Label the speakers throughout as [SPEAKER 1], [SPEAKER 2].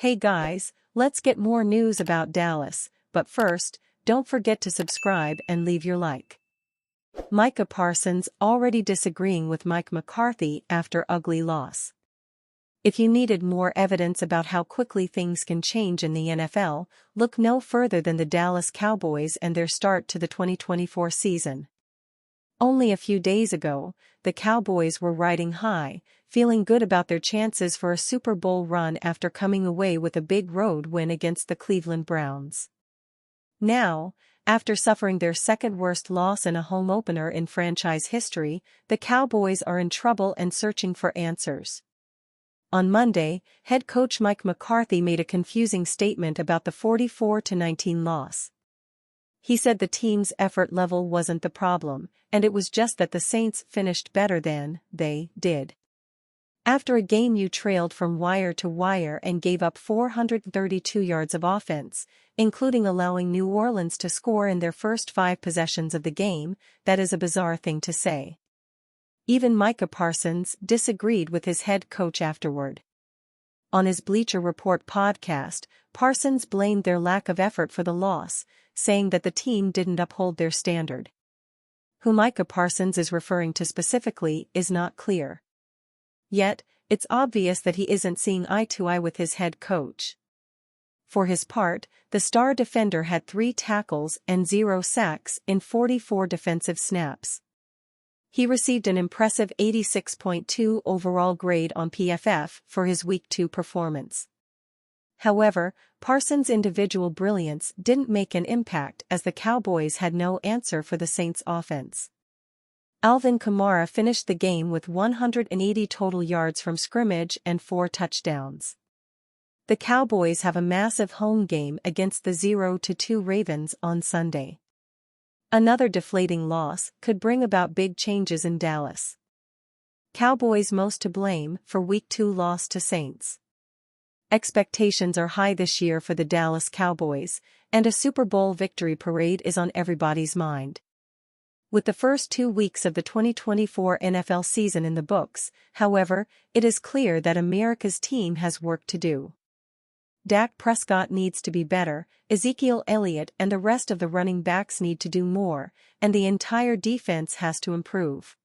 [SPEAKER 1] Hey guys, let's get more news about Dallas, but first, don't forget to subscribe and leave your like. Micah Parsons already disagreeing with Mike McCarthy after ugly loss. If you needed more evidence about how quickly things can change in the NFL, look no further than the Dallas Cowboys and their start to the 2024 season. Only a few days ago, the Cowboys were riding high, feeling good about their chances for a Super Bowl run after coming away with a big road win against the Cleveland Browns. Now, after suffering their second-worst loss in a home opener in franchise history, the Cowboys are in trouble and searching for answers. On Monday, head coach Mike McCarthy made a confusing statement about the 44-19 loss. He said the team's effort level wasn't the problem, and it was just that the Saints finished better than they did. After a game you trailed from wire to wire and gave up 432 yards of offense, including allowing New Orleans to score in their first 5 possessions of the game, that is a bizarre thing to say. Even Micah Parsons disagreed with his head coach afterward. On his Bleacher Report podcast, Parsons blamed their lack of effort for the loss, saying that the team didn't uphold their standard. Who Micah Parsons is referring to specifically is not clear. Yet, it's obvious that he isn't seeing eye to eye with his head coach. For his part, the star defender had 3 tackles and 0 sacks in 44 defensive snaps. He received an impressive 86.2 overall grade on PFF for his Week 2 performance. However, Parsons' individual brilliance didn't make an impact as the Cowboys had no answer for the Saints' offense. Alvin Kamara finished the game with 180 total yards from scrimmage and 4 touchdowns. The Cowboys have a massive home game against the 0-2 Ravens on Sunday. Another deflating loss could bring about big changes in Dallas. Cowboys most to blame for Week 2 loss to Saints. Expectations are high this year for the Dallas Cowboys, and a Super Bowl victory parade is on everybody's mind. With the first 2 weeks of the 2024 NFL season in the books, however, it is clear that America's team has work to do. Dak Prescott needs to be better, Ezekiel Elliott and the rest of the running backs need to do more, and the entire defense has to improve.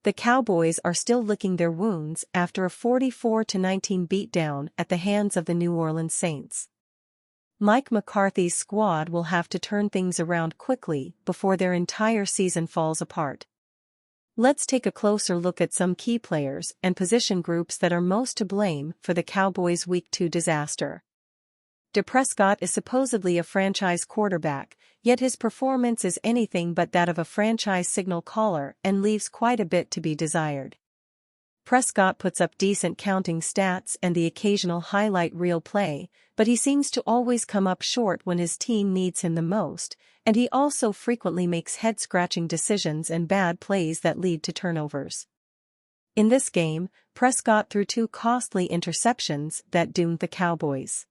[SPEAKER 1] The Cowboys are still licking their wounds after a 44-19 beatdown at the hands of the New Orleans Saints. Mike McCarthy's squad will have to turn things around quickly before their entire season falls apart. Let's take a closer look at some key players and position groups that are most to blame for the Cowboys' Week 2 disaster. Dak Prescott is supposedly a franchise quarterback, yet his performance is anything but that of a franchise signal caller and leaves quite a bit to be desired. Prescott puts up decent counting stats and the occasional highlight reel play, but he seems to always come up short when his team needs him the most, and he also frequently makes head-scratching decisions and bad plays that lead to turnovers. In this game, Prescott threw 2 costly interceptions that doomed the Cowboys.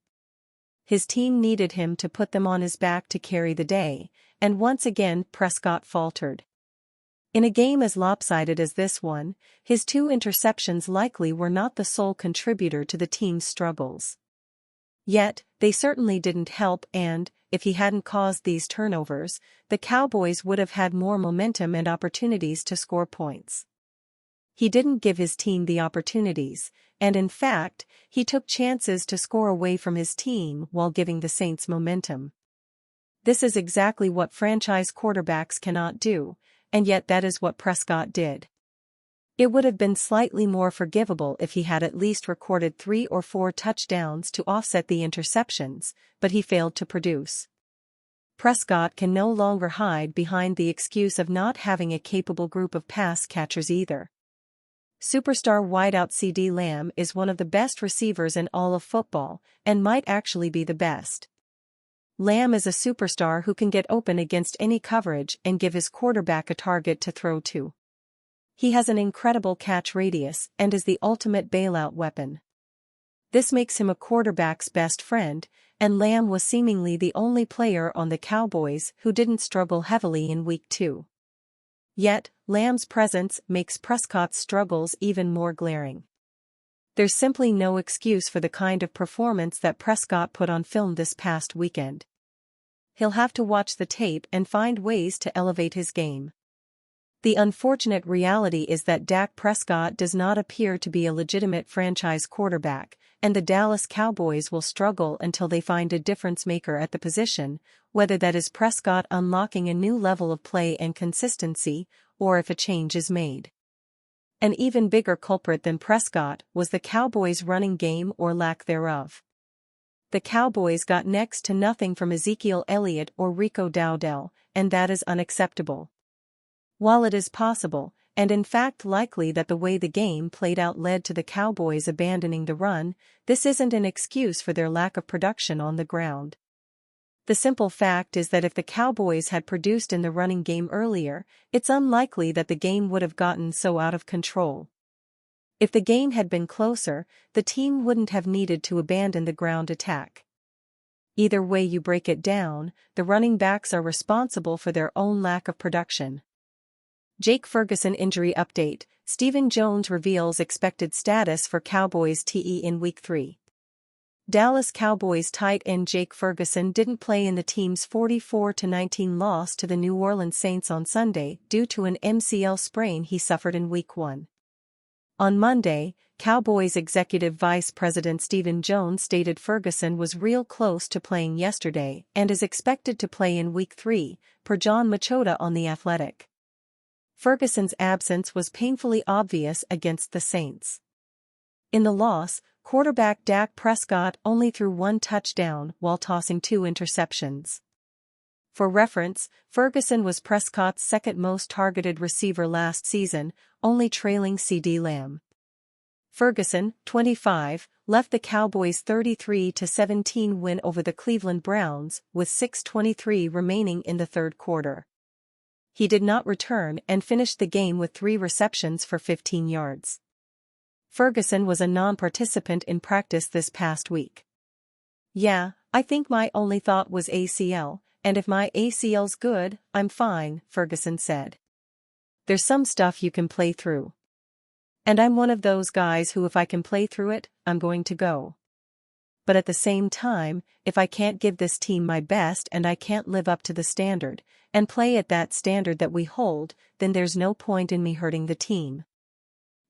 [SPEAKER 1] His team needed him to put them on his back to carry the day, and once again Prescott faltered. In a game as lopsided as this one, his 2 interceptions likely were not the sole contributor to the team's struggles. Yet, they certainly didn't help and, if he hadn't caused these turnovers, the Cowboys would have had more momentum and opportunities to score points. He didn't give his team the opportunities, and in fact, he took chances to score away from his team while giving the Saints momentum. This is exactly what franchise quarterbacks cannot do, and yet that is what Prescott did. It would have been slightly more forgivable if he had at least recorded 3 or 4 touchdowns to offset the interceptions, but he failed to produce. Prescott can no longer hide behind the excuse of not having a capable group of pass catchers either. Superstar wideout CeeDee Lamb is one of the best receivers in all of football, and might actually be the best. Lamb is a superstar who can get open against any coverage and give his quarterback a target to throw to. He has an incredible catch radius and is the ultimate bailout weapon. This makes him a quarterback's best friend, and Lamb was seemingly the only player on the Cowboys who didn't struggle heavily in Week 2. Yet, Lamb's presence makes Prescott's struggles even more glaring. There's simply no excuse for the kind of performance that Prescott put on film this past weekend. He'll have to watch the tape and find ways to elevate his game. The unfortunate reality is that Dak Prescott does not appear to be a legitimate franchise quarterback, and the Dallas Cowboys will struggle until they find a difference maker at the position, whether that is Prescott unlocking a new level of play and consistency, or if a change is made. An even bigger culprit than Prescott was the Cowboys' running game or lack thereof. The Cowboys got next to nothing from Ezekiel Elliott or Rico Dowdle, and that is unacceptable. While it is possible, and in fact likely that the way the game played out led to the Cowboys abandoning the run, this isn't an excuse for their lack of production on the ground. The simple fact is that if the Cowboys had produced in the running game earlier, it's unlikely that the game would have gotten so out of control. If the game had been closer, the team wouldn't have needed to abandon the ground attack. Either way you break it down, the running backs are responsible for their own lack of production. Jake Ferguson injury update: Stephen Jones reveals expected status for Cowboys TE in Week 3. Dallas Cowboys tight end Jake Ferguson didn't play in the team's 44-19 loss to the New Orleans Saints on Sunday due to an MCL sprain he suffered in Week 1. On Monday, Cowboys executive vice president Stephen Jones stated Ferguson was real close to playing yesterday and is expected to play in Week 3, per John Machota on The Athletic. Ferguson's absence was painfully obvious against the Saints. In the loss, quarterback Dak Prescott only threw one touchdown while tossing 2 interceptions. For reference, Ferguson was Prescott's second most targeted receiver last season, only trailing CeeDee Lamb. Ferguson, 25, left the Cowboys' 33-17 win over the Cleveland Browns with 6:23 remaining in the third quarter. He did not return and finished the game with 3 receptions for 15 yards. Ferguson was a non-participant in practice this past week. "Yeah, I think my only thought was ACL, and if my ACL's good, I'm fine," Ferguson said. "There's some stuff you can play through. And I'm one of those guys who if I can play through it, I'm going to go. But at the same time, if I can't give this team my best and I can't live up to the standard, and play at that standard that we hold, then there's no point in me hurting the team.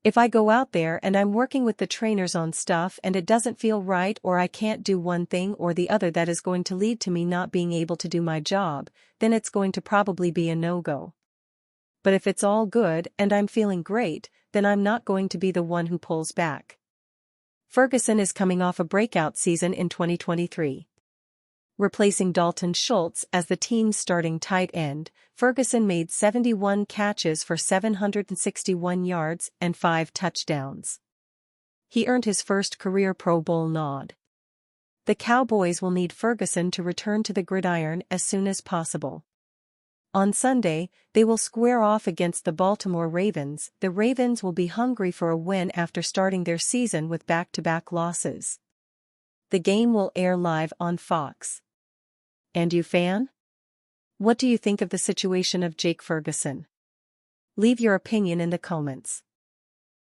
[SPEAKER 1] If I go out there and I'm working with the trainers on stuff and it doesn't feel right or I can't do one thing or the other that is going to lead to me not being able to do my job, then it's going to probably be a no-go. But if it's all good and I'm feeling great, then I'm not going to be the one who pulls back." Ferguson is coming off a breakout season in 2023. Replacing Dalton Schultz as the team's starting tight end, Ferguson made 71 catches for 761 yards and 5 touchdowns. He earned his first career Pro Bowl nod. The Cowboys will need Ferguson to return to the gridiron as soon as possible. On Sunday, they will square off against the Baltimore Ravens. The Ravens will be hungry for a win after starting their season with back-to-back losses. The game will air live on Fox. And you, fan? What do you think of the situation of Jake Ferguson? Leave your opinion in the comments.